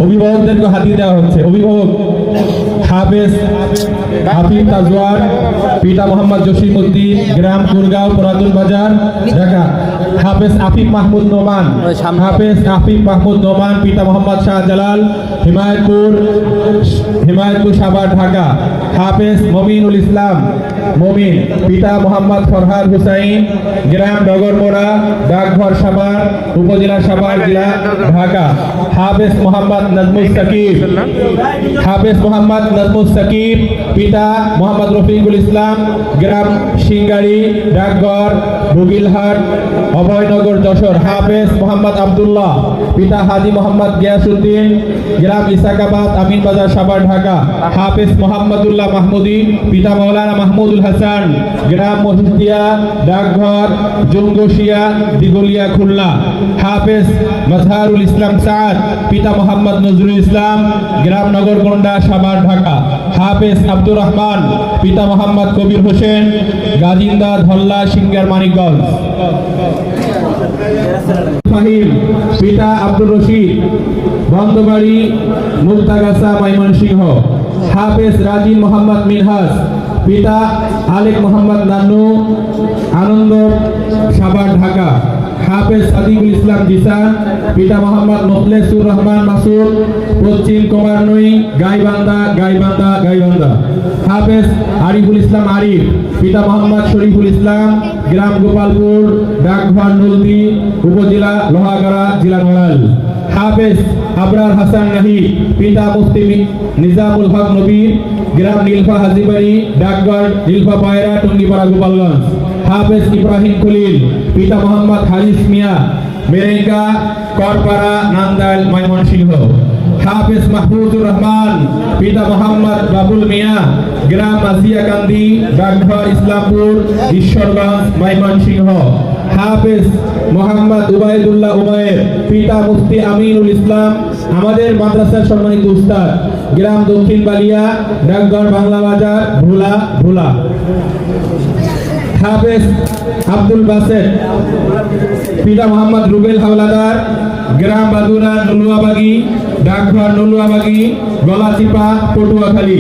অভিভাবকদেরকে হাতিয়ে দেওয়া হচ্ছে। অভিভাবক হাফেজ হাফিজ তাজওয়ার, পিতা মোহাম্মদ জসিমউদ্দিন, গ্রাম কুরগাঁও, পুরাতন বাজার, ঢাকা। হাফেজ আফিফ মাহমুদ নোমান, হাফেজ আফিফ মাহমুদ নোমান, পিতা মোহাম্মদ শাহজালাল, হিমায়তপুর সাভার, ঢাকা। হাফেজ মমিনুল ইসলাম মমিন, পিতা মোহাম্মদ ফরহাদ হুসাইন, গ্রাম ডগরমোড়া, ডাকঘর সাভার, উপজেলা সাভার, জেলা ঢাকা। হাফেজ মোহাম্মদ নাজমুল সাকিব, হাফেজ মোহাম্মদ নাজমুল সাকিব, পিতা মোহাম্মদ রফিকুল ইসলাম, গ্রাম সিংগাড়ি, ডাকঘর বগিলহাট, অভয়নগর, যশোর। হাফেজ মোহাম্মদ আব্দুল্লাহ, পিতা হাজি মোহাম্মদ গিয়াসউদ্দিন, গ্রাম ইসাকাবাদ, আমিনবাজার, সাভার, ঢাকা। হাফেজ মোহাম্মদুল্লাহ মাহমুদি, পিতা মাওলানা মাহমুদুল হাসান, গ্রাম মহিষদিয়া, ডাকঘর জঙ্গসিয়া, দিগলিয়া, খুলনা। হাফেজ মাজহারুল ইসলাম সাদ, পিতা মোহাম্মদ নজরুল ইসলাম, গ্রাম নগরগোন্ডা, সাভার, ঢাকা। হাফেজ আব্দুর রহমান, পিতা মোহাম্মদ কবির হোসেন, গাজিন্দা, ধল্লা, সিঙ্গার, মানিকগঞ্জ। ফাহিম, পিতা আব্দুর রশিদ, বন্দবাড়ি, মুক্তাগাছা, ময়মনসিংহ। হাফেজ রাজিন মোহাম্মদ মিনহাজ, পিতা আলেক মোহাম্মদ নান্নু, আনন্দ, সাভার, ঢাকা। হাফেজ সাদিকুল ইসলাম জিসান, পিতা মোহাম্মদ মোখলেসুর রহমান মাসুদ, পশ্চিম কুমারনই, গাইবান্ধা। হাফেজ আরিফুল ইসলাম আরিফ, পিতা মোহাম্মদ শরীফুল ইসলাম, গ্রাম গোপালপুর, ডাকঘর নলদি, উপজেলা লোহাগাড়া, জেলা নড়াইল। হাফেজ আবরার হাসান নাহি, পিতা মুফতি নিজামুল হক নবী, গ্রাম নীলফা হাজিবাড়ি, ডাকঘর নীলফা পায়রা, টঙ্গিপাড়া, গোপালগঞ্জ। হাফেজ ইব্রাহিম খলিল, পিতা মোহাম্মদ হারিস মিয়া, মেরেঙ্গা, করপাড়া, নান্দাইল, ময়মনসিংহ। হাফেজ মাহফুজুর রহমান, পিতা মোহাম্মদ বাবুল মিয়া, গ্রাম মাজিয়াকান্দি, ডাকঘর ইসলামপুর, ঈশ্বরগঞ্জ, ময়মনসিংহ। হাফেজ মোহাম্মদ উবাইদুল্লাহ উমায়ের, পিতা মুফতি আমিনুল ইসলাম, আমাদের মাদ্রাসার সম্মানিত উস্তাদ, গ্রাম দক্ষিণ বালিয়া, ডাকঘর বাংলা বাজার, ভোলা। হাফেজ আব্দুল বাসেত, পিতা মোহাম্মদ রুবেল হাওলাদার, গ্রাম বাদুরা, নলুয়াবাগি, ডাকঘর নলুয়াবাগি, গলাচিপা, পটুয়াখালী।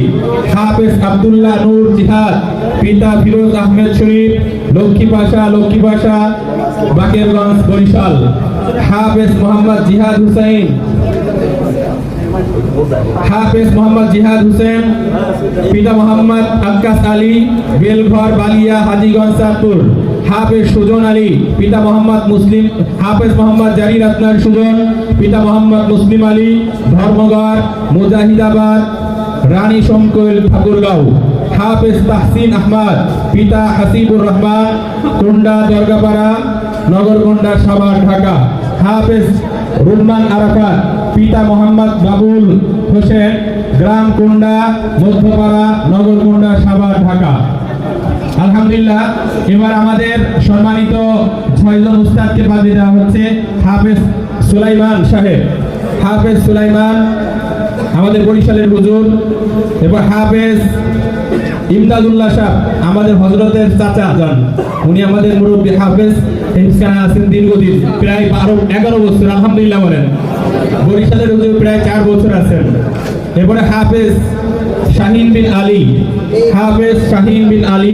হাফেজ আব্দুল্লাহ নূর জিহাদ, পিতা ফিরোজ আহমেদ শরীফ, লক্ষ্মীপাশা, বাকেরগঞ্জ, বরিশাল। হাফেজ মোহাম্মদ জিহাদ হুসাইন, পিতা মোহাম্মদ আক্কাস আলী, বেলঘর, বালিয়া, হাজীগঞ্জ, চাঁদপুর। হাফেজ সুজন আলী, পিতা মোহাম্মদ মুসলিম, হাফেজ মোহাম্মদ জারির আতনার সুজন, পিতা মোহাম্মদ মুসলিম আলী, ধর্মগড়, মুজাহিদাবাদ, রানী শঙ্কৈল, ঠাকুরগাঁও। হাফেজ তাহসিন আহমদ, পিতা হাসিবুর রহমান, কুন্ডা, দরগাপাড়া, নগরগোন্ডা, সাভার, ঢাকা। হাফেজ রুম্মান আরাফাত, পিতা মোহাম্মদ বাবুল হোসেন, গ্রাম কুন্ডা, মধ্যপাড়া, নগরকুন্ডা, সাভার, ঢাকা। আলহামদুলিল্লাহ, এবার আমাদের সম্মানিত 6 জন উস্তাদকে বাঁধিয়ে দেওয়া হচ্ছে। হাফেজ সুলাইমান সাহেব, হাফেজ সুলাইমান আমাদের বরিশালের হুজুর। এবার হাফেজ ইমদাদুল্লাহ সাহেব, আমাদের হযরতের চাচা যান, উনি আমাদের মুরব্বী। হাফেজ হিফসানা আছেন দীর্ঘদিন, প্রায় 11 বছর, আলহামদুলিল্লাহ বলেন। বরিশালের হুজুর প্রায় 4 বছর আছেন। এরপরে হাফেজ শাহিন বিন আলী,